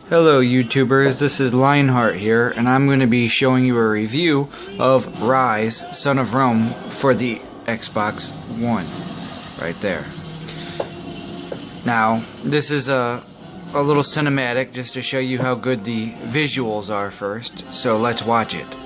Hello YouTubers, this is Lionheart here, and I'm going to be showing you a review of Ryse Son of Rome for the Xbox One, right there. Now, this is a little cinematic just to show you how good the visuals are first, so let's watch it.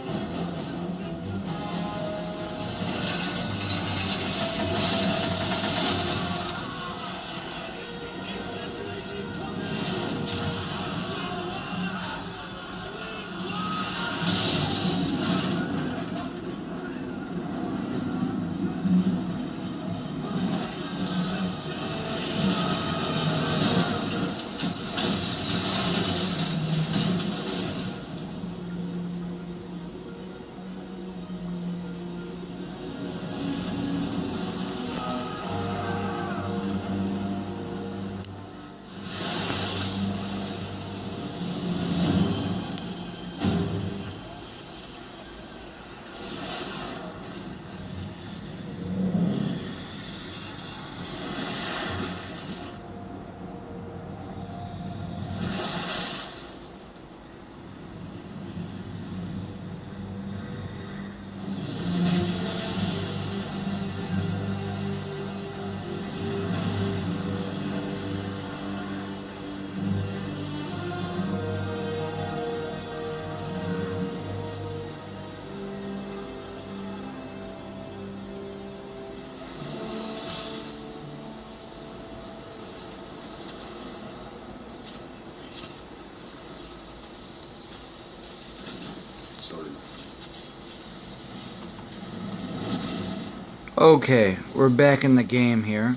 Okay, we're back in the game here,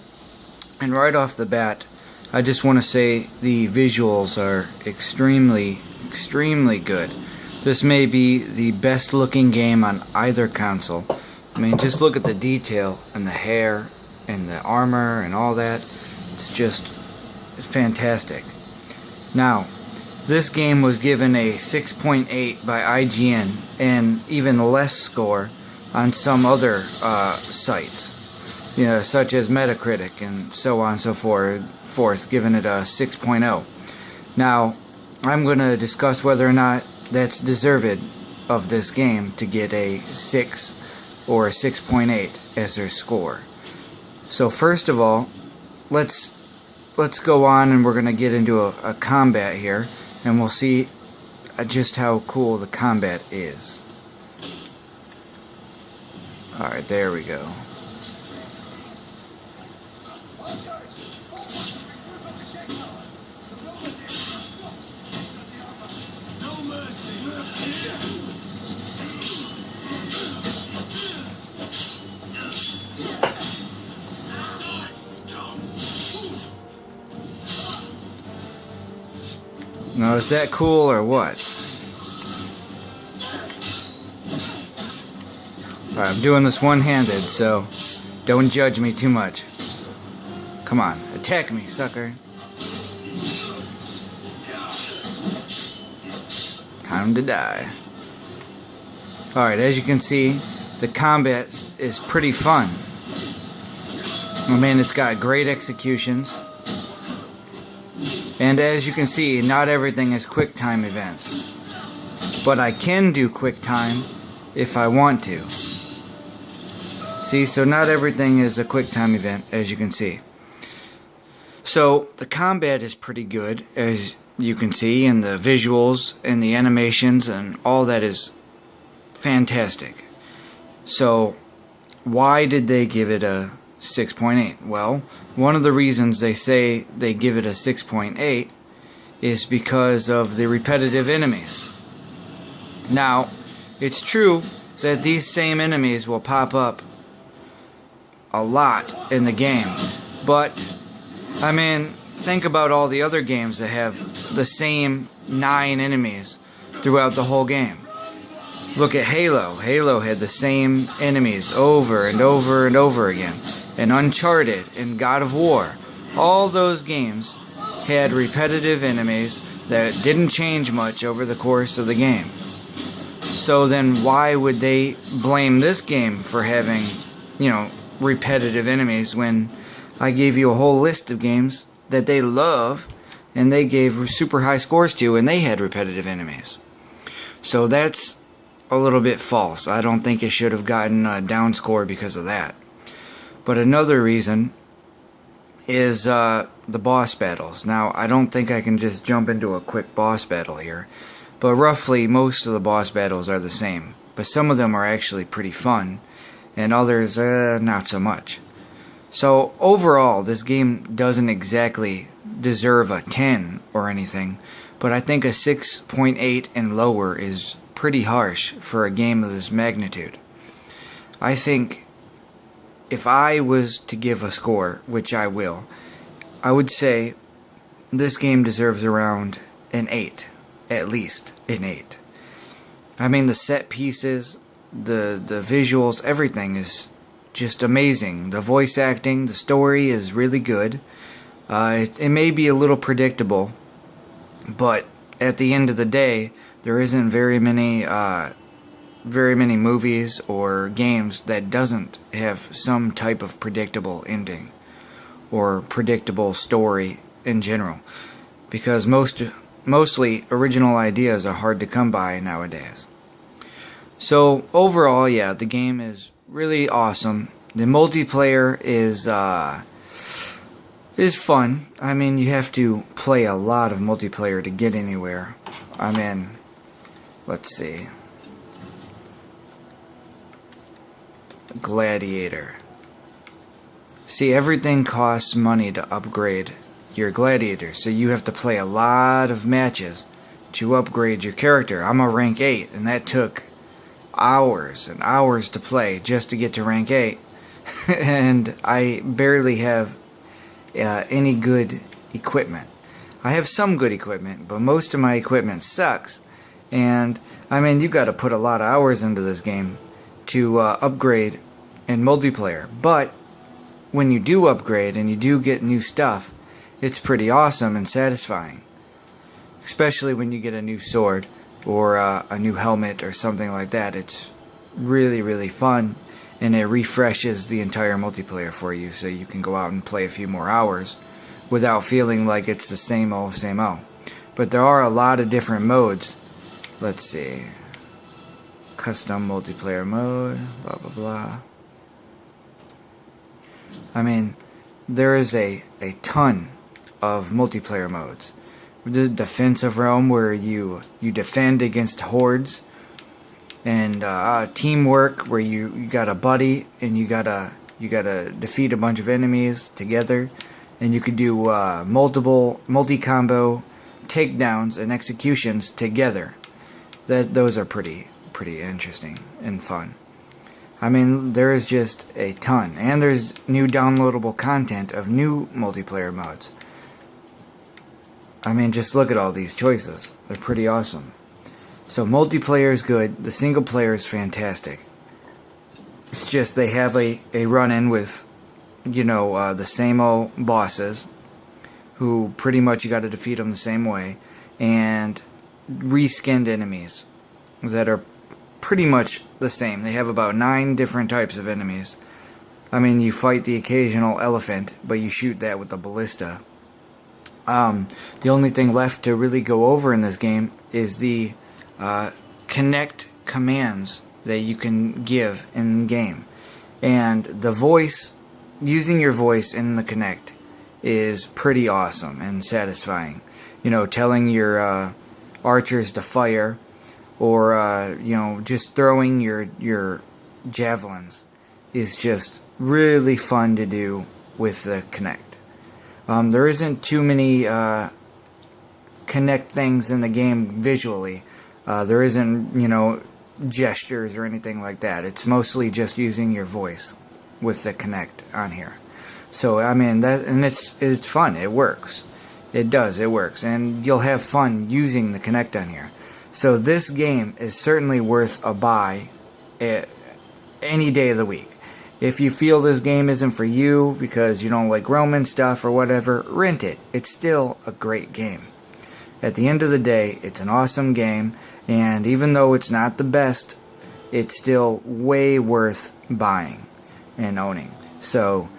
and right off the bat, I just want to say the visuals are extremely good. This may be the best looking game on either console. I mean, just look at the detail and the hair and the armor and all that. It's just fantastic. Now, this game was given a 6.8 by IGN and even less score on some other sites, you know, such as Metacritic and so on and so forth, giving it a 6.0. Now, I'm going to discuss whether or not that's deserved of this game to get a 6 or a 6.8 as their score. So first of all, let's go on, and we're going to get into a combat here, and we'll see just how cool the combat is. Alright, there we go. Now, is that cool or what? Alright, I'm doing this one-handed, so don't judge me too much. Come on, attack me, sucker. Time to die. Alright, as you can see, the combat is pretty fun. I mean, it's got great executions. And as you can see, not everything is quick time events. But I can do quick time if I want to. See, so not everything is a quick time event, as you can see. So the combat is pretty good, as you can see, and the visuals and the animations and all that is fantastic. So why did they give it a 6.8? Well, one of the reasons they say they give it a 6.8 is because of the repetitive enemies. Now, it's true that these same enemies will pop up a lot in the game, but I mean, think about all the other games that have the same 9 enemies throughout the whole game. Look at Halo. Halo had the same enemies over and over and over again. And Uncharted and God of War. All those games had repetitive enemies that didn't change much over the course of the game. So then why would they blame this game for having, you know, repetitive enemies when I gave you a whole list of games that they love and they gave super high scores to, and they had repetitive enemies. So that's a little bit false. I don't think it should have gotten a down score because of that. But another reason is the boss battles. Now, I don't think I can just jump into a quick boss battle here, but roughly most of the boss battles are the same. But some of them are actually pretty fun, and others not so much. So overall, this game doesn't exactly deserve a 10 or anything, but I think a 6.8 and lower is pretty harsh for a game of this magnitude. I think if I was to give a score, which I will, I would say this game deserves around an 8, at least an 8. I mean, the set pieces, the visuals, everything is just amazing. The voice acting, the story is really good. It may be a little predictable, but at the end of the day, there isn't very many movies or games that doesn't have some type of predictable ending or predictable story in general, because mostly original ideas are hard to come by nowadays. So overall, yeah, the game is really awesome. The multiplayer is fun. I mean, you have to play a lot of multiplayer to get anywhere. I mean, let's see. Gladiator. See, everything costs money to upgrade your gladiator, so you have to play a lot of matches to upgrade your character. I'm a rank 8, and that took hours and hours to play just to get to rank 8. And I barely have any good equipment. I have some good equipment, but most of my equipment sucks. And I mean, you've got to put a lot of hours into this game to upgrade in multiplayer. But when you do upgrade and you do get new stuff, it's pretty awesome and satisfying. Especially when you get a new sword or a new helmet or something like that. It's really, really fun, and it refreshes the entire multiplayer for you, so you can go out and play a few more hours without feeling like it's the same old, same old. But there are a lot of different modes. Let's see. Custom multiplayer mode, blah, blah, blah. I mean, there is a ton of multiplayer modes. The Defense of Rome, where you defend against hordes, and teamwork, where you got a buddy and you gotta defeat a bunch of enemies together, and you could do multi-combo takedowns and executions together. Those are pretty interesting and fun. I mean, there is just a ton, and there's new downloadable content of new multiplayer modes. I mean, just look at all these choices. They're pretty awesome. So multiplayer is good. The single player is fantastic. It's just they have a run-in with, the same old bosses, who pretty much you got to defeat them the same way, and reskinned enemies that are pretty much the same. They have about 9 different types of enemies. I mean, you fight the occasional elephant, but you shoot that with the ballista. The only thing left to really go over in this game is the connect commands that you can give in game. And the voice, using your voice in the connect, is pretty awesome and satisfying. Telling your archers to fire, or just throwing your javelins is just really fun to do with the connect. There isn't too many connect things in the game visually. There isn't, gestures or anything like that. It's mostly just using your voice with the connect on here. So, I mean, it's fun. It works. It does. It works. And you'll have fun using the connect on here. So this game is certainly worth a buy any day of the week. If you feel this game isn't for you because you don't like Roman stuff or whatever, rent it. It's still a great game. At the end of the day, it's an awesome game, and even though it's not the best, it's still way worth buying and owning. So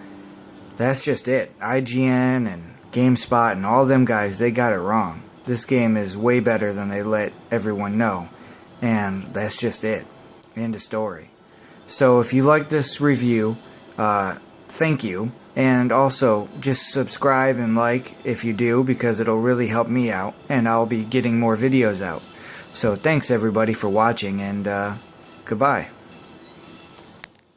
that's just it. IGN and GameSpot and all them guys, they got it wrong. This game is way better than they let everyone know. And that's just it. End of story. So if you like this review, thank you. And also, just subscribe and like if you do, because it'll really help me out. And I'll be getting more videos out. So thanks everybody for watching, and goodbye.